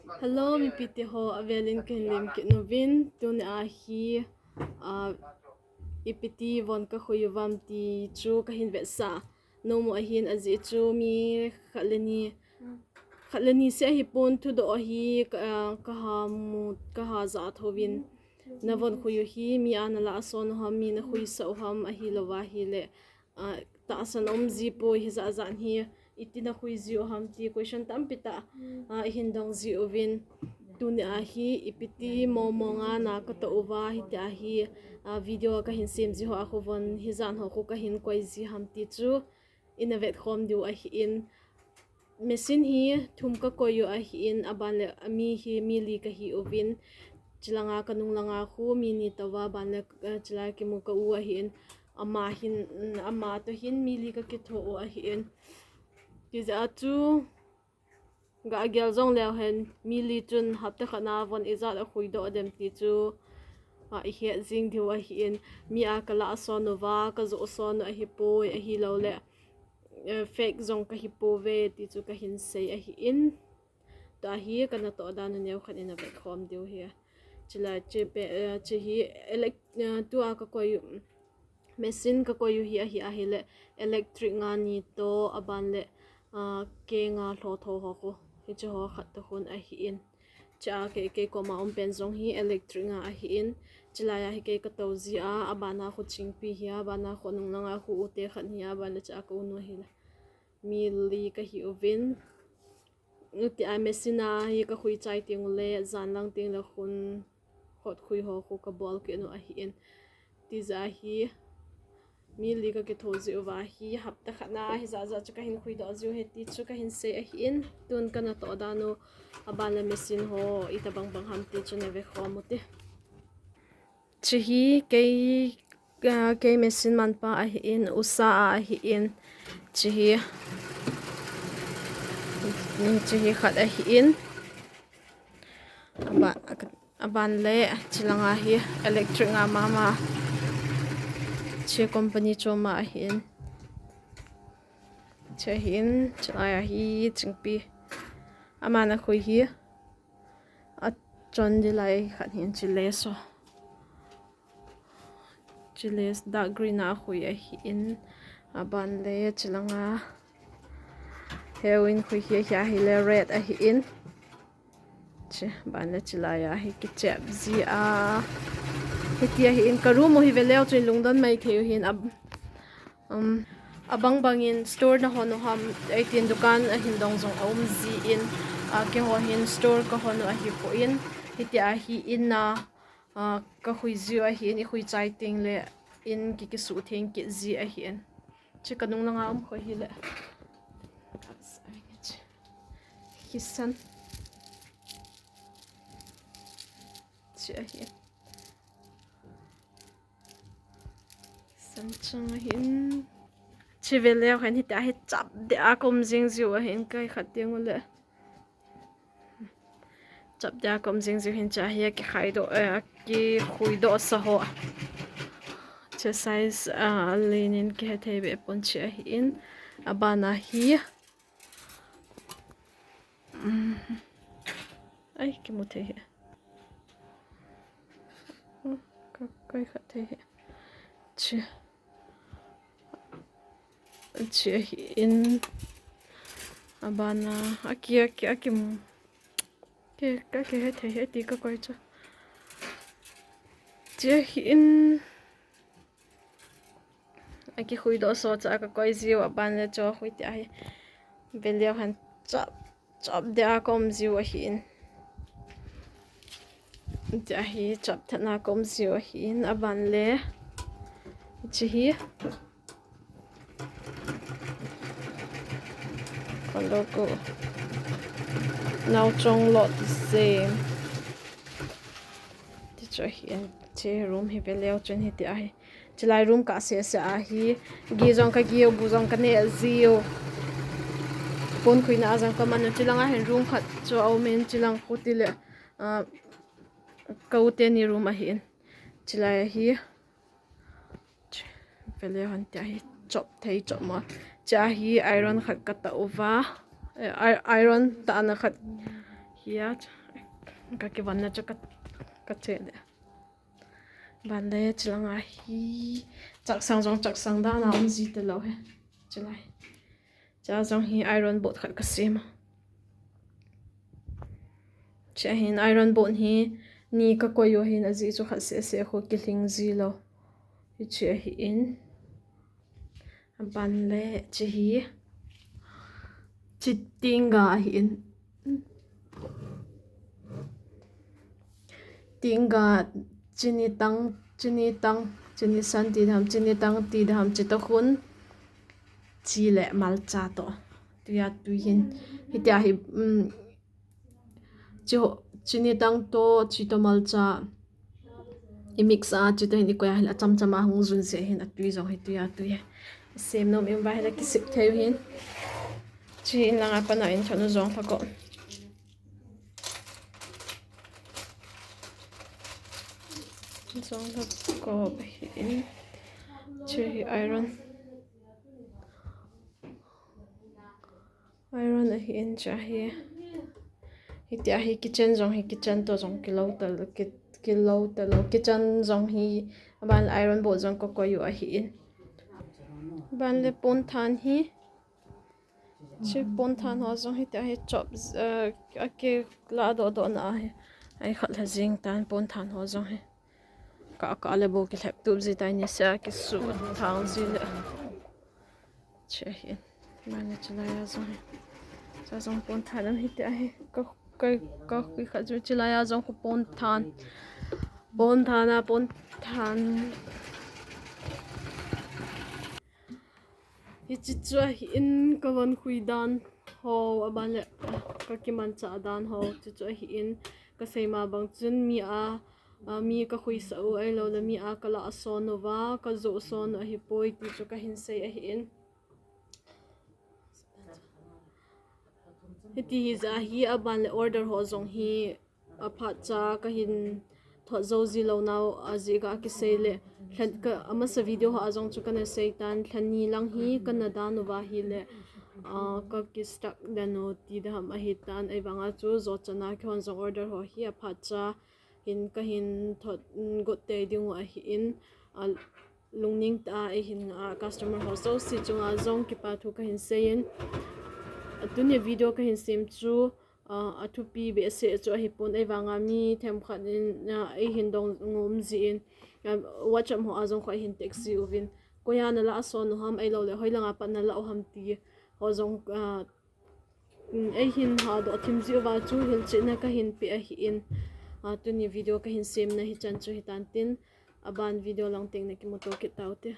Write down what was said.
Hello, mi piti ho avelin kelim kinovin tun ahi ipiti von ka khuyuvam ti chu ka hin sa no mo ahin azi chu mi khalani se hi pon thu do hi ka ha mu ka ha za thovin navon khuyu hi mi ana la son ha mi na khuy sa ham ahi lova hi le ta san om zi po hi za zan hi itina khuy zi ham ti question tam pita hin dong zi ovin tuni ahi ipiti momonga na ka to uwa hi ta hi video ka hin sim zi ho a khowon hi zan ho ka hin koi zi ham ti chu inavet khom du a hi in machine hi thum ka koyu a hi in aban le ami hi mi li ka hi ovin chilanga kanung langa khu mi ni tawa ban le chila ki mu ka u a hi in ama to hin mi li ka ki tho a hi in ki za chu ga gel zong leo hen mi li chun hapta khana von izat a khui do dem ti chu a hi zing diu a hi in mi a kala so nova ka zo so no a hi poi a hi lo le fake zong ka hi pouve ti chu ka hin sei a hi in ta hi kana to da no neu khan ina ve khom diu hi chila che hi tu a ka koi machine ka koi hi a hi le electric nga ni to aban le ke nga hlo tho ho ko hi chu ho khat to hun a hi in cha ke ko ma om pen zong hi electric nga a hi in chila ya hi ke ka to zi a abana khu ching pi hi abana khu nung nga khu u te khan hi abana cha ko no hi mi li ka hi ovin ti a machine hi ka khui chai ting le zan lang ting la khun hot khui ho khu ka bol ke no a hi in ti za hi mi li ka ke thozi uwa hi hapta khana hi za chu ka hin khui do zu he ti chu ka hin se a hi in tun kana to da no abana machine ho ita bang ham ti chu ne ve khomuti chi hi ke machine man pa a hi in usa a hi in chi hi khat a hi in aban le chilanga hi electric nga mama che company choma a hi in che hin chaya hi chingpi amana khoi hi a chon di lai khat hin chile so chiles dark green a khoi a hi in aban le chilanga heroin khoi hi le red a hi in che ban le chilaya hi ki chep zi a hitia hi in karu mo hi veleo chin lungdon mai theu hin abang bangin store na hono ham 18 dukan a hin dong zong om zi in ke ho hin store ka hono a hi po in hitia hi in na ka hui zi a hi in i hui chai ting le in ki su theng ki zi a hi in che kanung langa khoi hi le hisan che hi san chang hin chiveleo hen hita hi chap de a kom jing ju a hin kai khating le chap de a kom jing ju hin cha hi ki khai do ki khui do sa ho che size lenin ke the be pon che hi in abana hi ai ki mu the hi kai khathe hi che in abana aki ke ka ke he ti ka koi cha che in aki khui do so cha ka koi ziu aban le cho khui ti ai velio han chap de a kom ziu a hin ja hi chap thana kom ziu a hin aban le chi hi logo now chong lot the same ti cho hi che room hi veleo chen hi ti ai chilai room ka se a hi gi jong ka gi bu jong ka ne zio pon khuina azang ka man chilanga hen room khat cho au men chilang khutile kaute ni room a hin chilai hi veleo han ti hi chop thei chop ma cha hi iron khat ka ta uwa iron ta na khat hiya ka ki wanna cha ka che de ban le chlanga hi chak sang da na om zi te lo he chlai cha zong hi iron board khat ka sim cha hin iron board hi ni ka ko yo hin azi chu khat se kho ki hling zi lo hi che hi in ban le chi hi chitinga hi in tinga chini san ti dham chini tang ti dham chita khun chi le mal cha to tuya tuin hitia hi chini tang to chito mal cha i mix a chito hin ko ya hla chama hung zun se hin a tui zong hi tuya tuye sem no mi ba hla ki sip theu hin chi in langa pana in chanu zong phako zong phako hin chi iron a hi in cha hi hitia hi kitchen zong hi kitchen to zong kilo talo kitchen zong hi ban iron bo zong ko yu a hi in ban le pon than hi chi pon than ho zong hi ta hi chop ake la do na ai khat la jing tan pon than ho zong hi ka le bo ki lep tu zi tai ni sa ki su thang zi le che hi ban le chala ya zong hi cha zong pon than hi ta hi ka ki khat ju chala ya zong ko pon than hi chi chua hi in ka wan khui dan ho aban le ka ki man cha dan ho chi chua hi in ka seima bang chun mi ka khui sa u ai lo la mi a kala ason nova ka zo son a hi poi ti chu ka hin sei a hi in hiti hi za hi aban le order ho zong hi a phat cha ka hin tho zo zi lo naw azi ga ki sei le thlan ka ama sa video ha azong chu kana sei tan thlani lang hi kana da no wa hi le ka ki stuck da no ti da ma hi tan ai wanga chu zo chana khon zong order ho hi a phat cha hin ka hin thot got te ding a hi in lungning ta ai hin customer ho so si chunga zong ki pa thu ka hin sei in tunia video ka hin sim chu athu pi be se chu hi pon ai wanga mi them khat in ai hin dong ngom zi in whatsapp ho azong kho hin taxi uvin koya na la son ham ai lo le hoilanga pa na la ham ti ho zong ai hin ha do thim zi wa chu hil che na ka hin pi a hi in tunia video ka hin sim na hi chan chu hi tan tin aban video lang teng na ki moto ki taute